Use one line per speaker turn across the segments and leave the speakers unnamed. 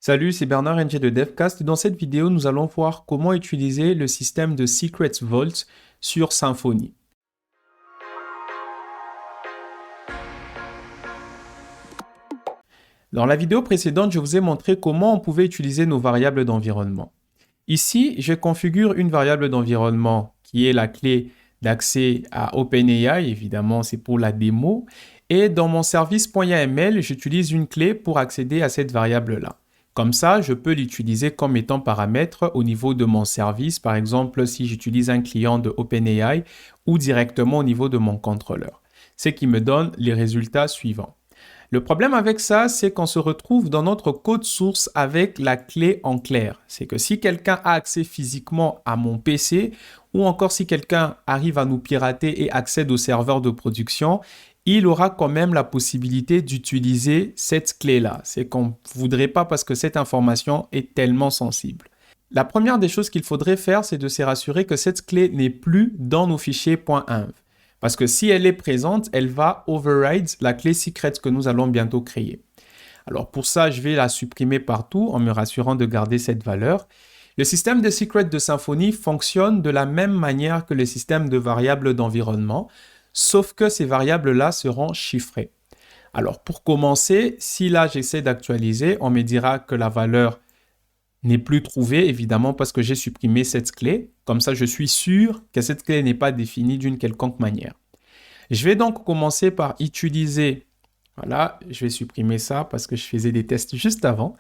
Salut, c'est Bernard NG de Devcast. Dans cette vidéo, nous allons voir comment utiliser le système de Secret Vault sur Symfony. Dans la vidéo précédente, je vous ai montré comment on pouvait utiliser nos variables d'environnement. Ici, je configure une variable d'environnement qui est la clé d'accès à OpenAI. Évidemment, c'est pour la démo. Et dans mon service.yml, j'utilise une clé pour accéder à cette variable-là. Comme ça, je peux l'utiliser comme étant paramètre au niveau de mon service, par exemple si j'utilise un client de OpenAI ou directement au niveau de mon contrôleur. Ce qui me donne les résultats suivants. Le problème avec ça, c'est qu'on se retrouve dans notre code source avec la clé en clair. C'est que si quelqu'un a accès physiquement à mon PC ou encore si quelqu'un arrive à nous pirater et accède au serveur de production, il aura quand même la possibilité d'utiliser cette clé-là. C'est qu'on ne voudrait pas parce que cette information est tellement sensible. La première des choses qu'il faudrait faire, c'est de se rassurer que cette clé n'est plus dans nos fichiers .env. Parce que si elle est présente, elle va override la clé secret que nous allons bientôt créer. Alors pour ça, je vais la supprimer partout en me rassurant de garder cette valeur. Le système de secret de Symfony fonctionne de la même manière que le système de variables d'environnement, sauf que ces variables-là seront chiffrées. Alors pour commencer, si là j'essaie d'actualiser, on me dira que la valeur n'est plus trouvée, évidemment parce que j'ai supprimé cette clé. Comme ça, je suis sûr que cette clé n'est pas définie d'une quelconque manière. Je vais donc commencer par utiliser, voilà, je vais supprimer ça parce que je faisais des tests juste avant.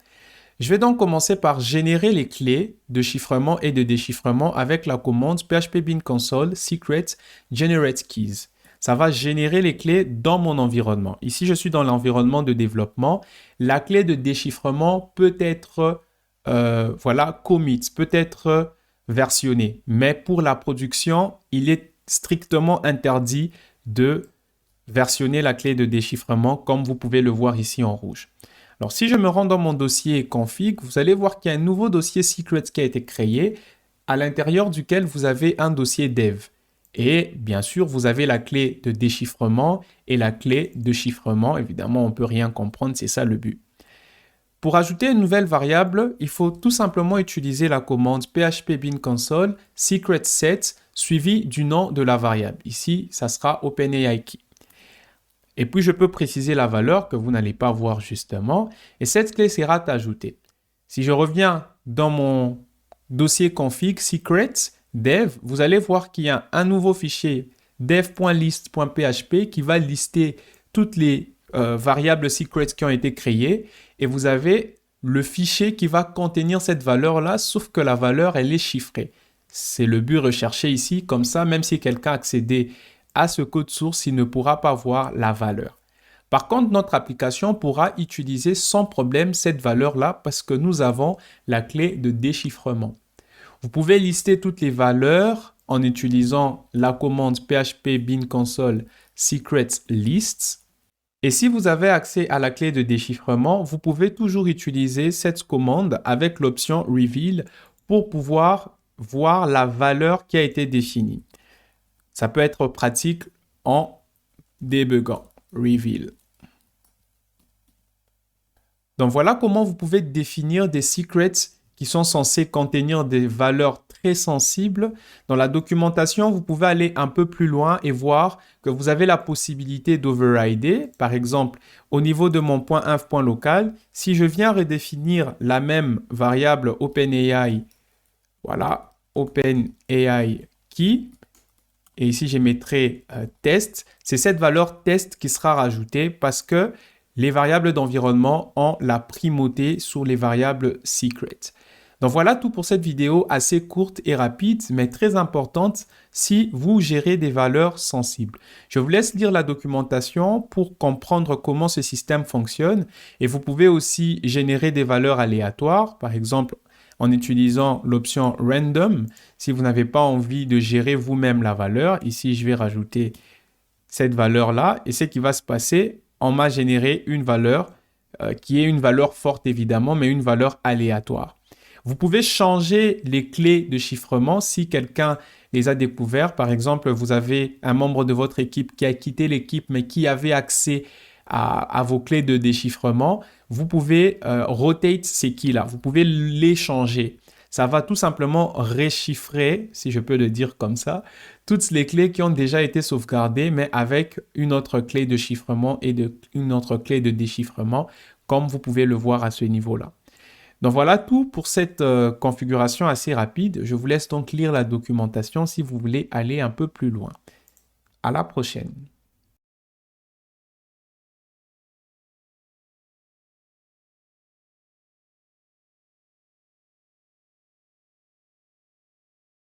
Je vais donc commencer par générer les clés de chiffrement et de déchiffrement avec la commande PHP Bean Console secret generate keys. Ça va générer les clés dans mon environnement. Ici, je suis dans l'environnement de développement. La clé de déchiffrement peut être commit, peut être versionnée. Mais pour la production, il est strictement interdit de versionner la clé de déchiffrement comme vous pouvez le voir ici en rouge. Alors, si je me rends dans mon dossier config, vous allez voir qu'il y a un nouveau dossier secret qui a été créé à l'intérieur duquel vous avez un dossier dev. Et bien sûr, vous avez la clé de déchiffrement et la clé de chiffrement. Évidemment, on ne peut rien comprendre, c'est ça le but. Pour ajouter une nouvelle variable, il faut tout simplement utiliser la commande PHP Bean Console secret set suivi du nom de la variable. Ici, ça sera OpenAI Key. Et puis, je peux préciser la valeur que vous n'allez pas voir justement. Et cette clé sera ajoutée. Si je reviens dans mon dossier config secret dev, vous allez voir qu'il y a un nouveau fichier dev.list.php qui va lister toutes les variables secrets qui ont été créées. Et vous avez le fichier qui va contenir cette valeur-là, sauf que la valeur, elle est chiffrée. C'est le but recherché ici. Comme ça, même si quelqu'un accédait à ce code source, il ne pourra pas voir la valeur. Par contre, notre application pourra utiliser sans problème cette valeur-là parce que nous avons la clé de déchiffrement. Vous pouvez lister toutes les valeurs en utilisant la commande PHP Bean Console secret lists. Et si vous avez accès à la clé de déchiffrement, vous pouvez toujours utiliser cette commande avec l'option reveal pour pouvoir voir la valeur qui a été définie. Ça peut être pratique en débuguant. Reveal. Donc voilà comment vous pouvez définir des secrets qui sont censés contenir des valeurs très sensibles. Dans la documentation, vous pouvez aller un peu plus loin et voir que vous avez la possibilité d'overrider. Par exemple, au niveau de mon .env.local, si je viens redéfinir la même variable OpenAI, voilà, OpenAI key, et ici je mettrai test, c'est cette valeur test qui sera rajoutée parce que les variables d'environnement ont la primauté sur les variables secret. Donc voilà tout pour cette vidéo assez courte et rapide, mais très importante si vous gérez des valeurs sensibles. Je vous laisse lire la documentation pour comprendre comment ce système fonctionne et vous pouvez aussi générer des valeurs aléatoires, par exemple en utilisant l'option random. Si vous n'avez pas envie de gérer vous-même la valeur, ici je vais rajouter cette valeur-là et ce qui va se passer, on m'a généré une valeur qui est une valeur forte évidemment, mais une valeur aléatoire. Vous pouvez changer les clés de chiffrement si quelqu'un les a découvertes. Par exemple, vous avez un membre de votre équipe qui a quitté l'équipe mais qui avait accès à vos clés de déchiffrement. vous pouvez rotate ces keys-là. Vous pouvez les changer. Ça va tout simplement réchiffrer, si je peux le dire comme ça, toutes les clés qui ont déjà été sauvegardées, mais avec une autre clé de chiffrement et une autre clé de déchiffrement, comme vous pouvez le voir à ce niveau-là. Donc voilà tout pour cette configuration assez rapide. Je vous laisse donc lire la documentation si vous voulez aller un peu plus loin. À la prochaine.